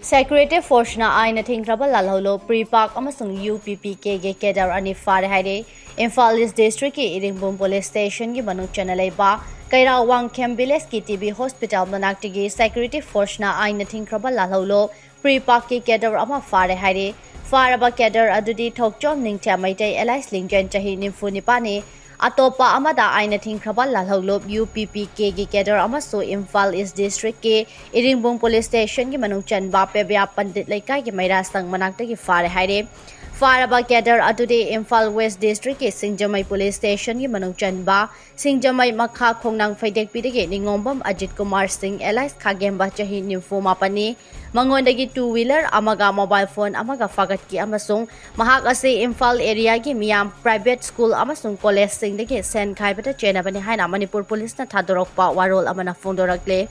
Security Force na aina Thingkhraba Lalhoulup Prepak Amasung Uppk ge Cadre ani fare haide Imphal East District ki Iringbum Police Station gi manung chana leiba Kaira Wangkhem Village ki TB Hospital manakti gi Security Force na aina Thingkhraba Lalhoulup Prepak ki Cadre ama fare haide Faraba Cadre adudi thokchom ningcha maitai Allies Lingjan chahi nimfuni Atopa amada aina Thingkhraba Lalhoulup Uppk gi Cadre amasu Imphal East District ki Iringbum Police Station gi manung chan ba pebya pandit laikai gi maira sang manakta gi fare haide Faraba Cadre adudi Imphal West District ki Singjamai Police Station gi manung chan ba Singjamai makha khongnang faidek pidege ningombam Ajit Kumar Singh Allies khagemba chahi nimfuma pani mangondagi two-wheeler amaga mobile phone amaga fagat ki amasung mahak ase Imphal area gi miyam private school amasung college sing degi sen khaibata chena bani haina Manipur police na thadorokpa warol amana phondorakle